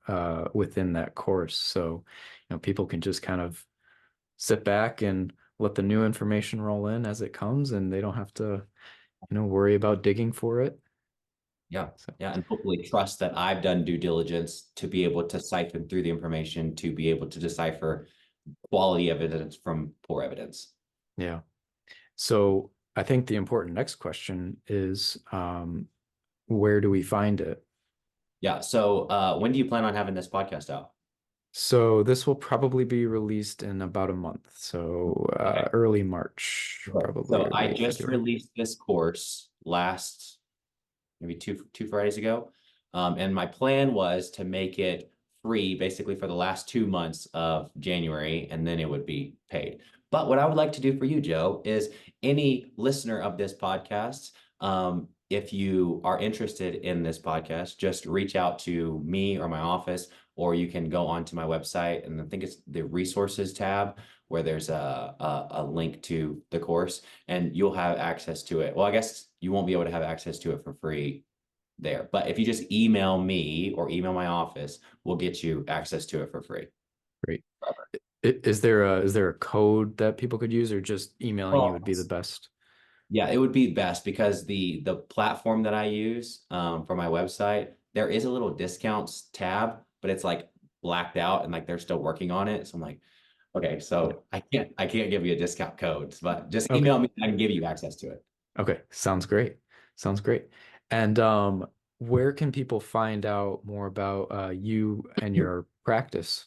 within that course. So, people can just kind of sit back and let the new information roll in as it comes, and they don't have to, worry about digging for it. Yeah. So, Yeah. And hopefully trust that I've done due diligence to be able to siphon through the information, to be able to decipher quality evidence from poor evidence. yeah. So I think the important next question is, where do we find it? Yeah. So when do you plan on having this podcast out? So this will probably be released in about a month. So Okay. early March, Okay. probably, So or I late just February. released this course last maybe two Fridays ago. And my plan was to make it free basically for the last 2 months of January, and then it would be paid. But what I would like to do for you, Joe, is any listener of this podcast, if you are interested in this podcast, just reach out to me or my office, or you can go onto my website, and I think it's the resources tab where there's a link to the course, and you'll have access to it. Well, I guess you won't be able to have access to it for free there. But if you just email me or email my office, we'll get you access to it for free. Great. Is there a code that people could use, or just emailing you Well, would be the best? yeah, it would be best because the platform that I use for my website, there is a little discounts tab, but it's like blacked out and like they're still working on it. So I'm like, okay, Yeah. so I can't give you a discount code, but just Okay. email me. I can give you access to it. Okay. Sounds great. Sounds great. And where can people find out more about you and your practice?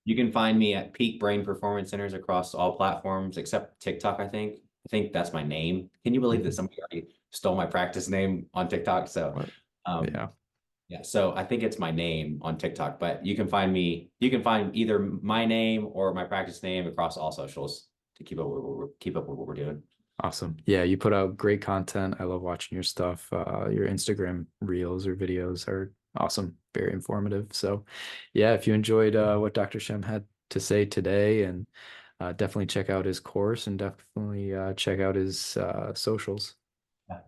You can find me at Peak Brain Performance Centers across all platforms except TikTok, I think. I think that's my name. Can you believe that Mhm. somebody already stole my practice name on TikTok? So, What? um, Yeah. yeah, so I think it's my name on TikTok, but you can find either my name or my practice name across all socials. to keep up with what we're doing. Awesome. Yeah, you put out great content. I love watching your stuff. Your Instagram reels or videos are awesome, very informative. So, yeah, if you enjoyed what Dr. Shem had to say today, and definitely check out his course and definitely check out his socials.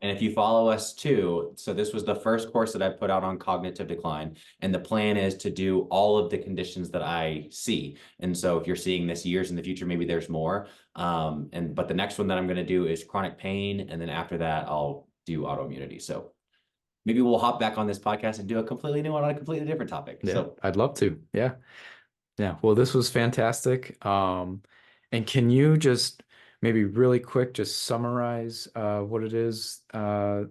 And if you follow us too, so this was the first course that I put out on cognitive decline. And the plan is to do all of the conditions that I see. And so if you're seeing this years in the future, maybe there's more. But the next one that I'm going to do is chronic pain. And then after that, I'll do autoimmunity. So maybe we'll hop back on this podcast and do a completely new one on a completely different topic. Yeah, So I'd love to. Yeah. Yeah, well, this was fantastic. And can you just maybe really quick just summarize what it is that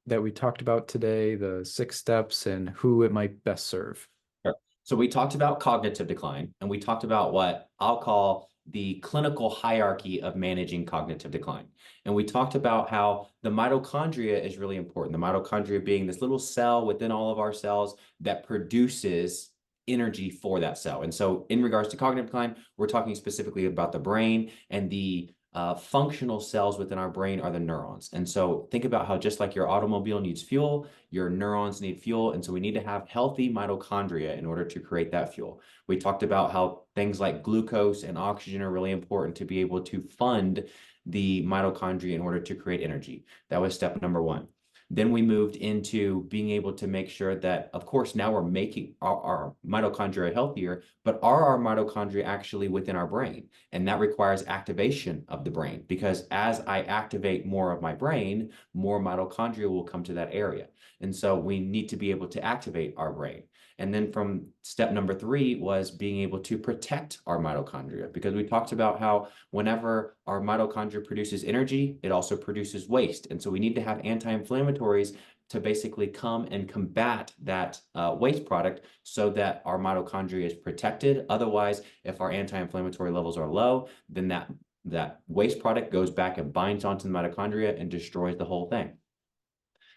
we talked about today, the 6 steps, and who it might best serve? sure. So we talked about cognitive decline, and we talked about what I'll call the clinical hierarchy of managing cognitive decline. And we talked about how the mitochondria is really important. The mitochondria being this little cell within all of our cells that produces energy for that cell. And so in regards to cognitive decline, we're talking specifically about the brain, and the functional cells within our brain are the neurons. And so think about how just like your automobile needs fuel, your neurons need fuel. And so we need to have healthy mitochondria in order to create that fuel. We talked about how things like glucose and oxygen are really important to be able to fund the mitochondria in order to create energy. That was step number one. Then we moved into being able to make sure that, of course, now we're making our mitochondria healthier, but are our mitochondria actually within our brain? And that requires activation of the brain, because as I activate more of my brain, more mitochondria will come to that area. And so we need to be able to activate our brain. And then from step number 3 was being able to protect our mitochondria, because we talked about how whenever our mitochondria produces energy, it also produces waste. And so we need to have anti-inflammatories to basically come and combat that waste product so that our mitochondria is protected. Otherwise, if our anti-inflammatory levels are low, then that waste product goes back and binds onto the mitochondria and destroys the whole thing.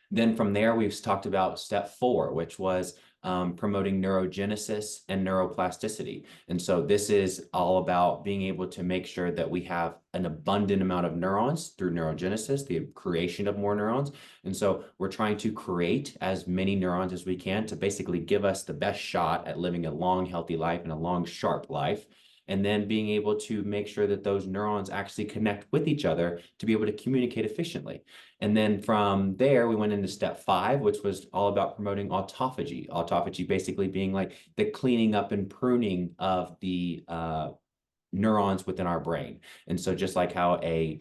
Then from there, we've talked about step 4, which was promoting neurogenesis and neuroplasticity. And so this is all about being able to make sure that we have an abundant amount of neurons through neurogenesis, the creation of more neurons. And so we're trying to create as many neurons as we can to basically give us the best shot at living a long, healthy life and a long, sharp life. And then being able to make sure that those neurons actually connect with each other to be able to communicate efficiently. And then from there, we went into step 5, which was all about promoting autophagy. Autophagy basically being like the cleaning up and pruning of the neurons within our brain. And so just like how a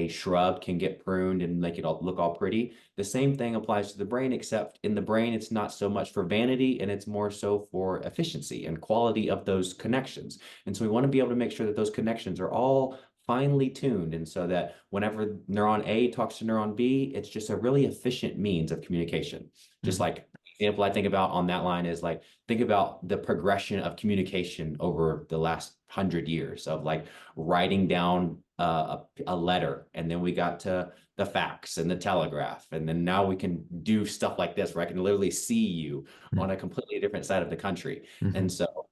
shrub can get pruned and make it all look all pretty, the same thing applies to the brain, except in the brain, it's not so much for vanity, and it's more so for efficiency and quality of those connections. And so we want to be able to make sure that those connections are all finely tuned, and so that whenever neuron A talks to neuron B, it's just a really efficient means of communication. Just like example I think about on that line is like, think about the progression of communication over the last 100 years of like writing down a letter, and then we got to the fax and the telegraph, and then now we can do stuff like this where I can literally see you on a completely different side of the country. And so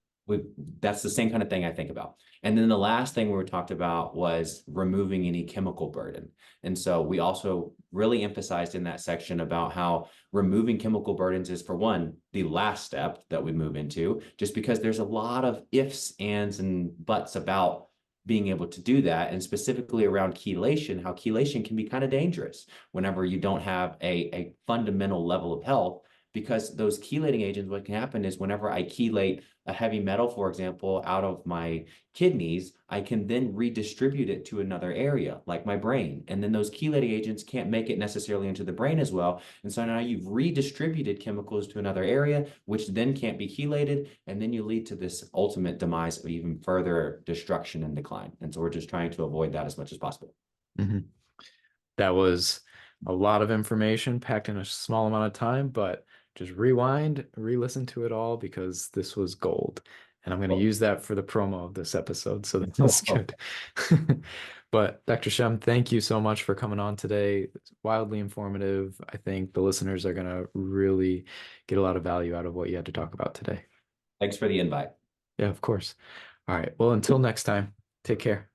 that's the same kind of thing I think about. And then the last thing we talked about was removing any chemical burden. And so we also really emphasized in that section about how removing chemical burdens is, for one, the last step that we move into, just because there's a lot of ifs, ands, and buts about being able to do that, and specifically around chelation, how chelation can be kind of dangerous whenever you don't have a fundamental level of health. Because those chelating agents, what can happen is whenever I chelate a heavy metal, for example, out of my kidneys, I can then redistribute it to another area, like my brain. And then those chelating agents can't make it necessarily into the brain as well. And so now you've redistributed chemicals to another area, which then can't be chelated. And then you lead to this ultimate demise of even further destruction and decline. And so we're just trying to avoid that as much as possible. That was a lot of information packed in a small amount of time, but just rewind, re-listen to it all because this was gold. And I'm going to use that for the promo of this episode. So that's good. But Dr. Shem, thank you so much for coming on today. It's wildly informative. I think the listeners are going to really get a lot of value out of what you had to talk about today. Thanks for the invite. Yeah, of course. All right. Well, until next time, take care.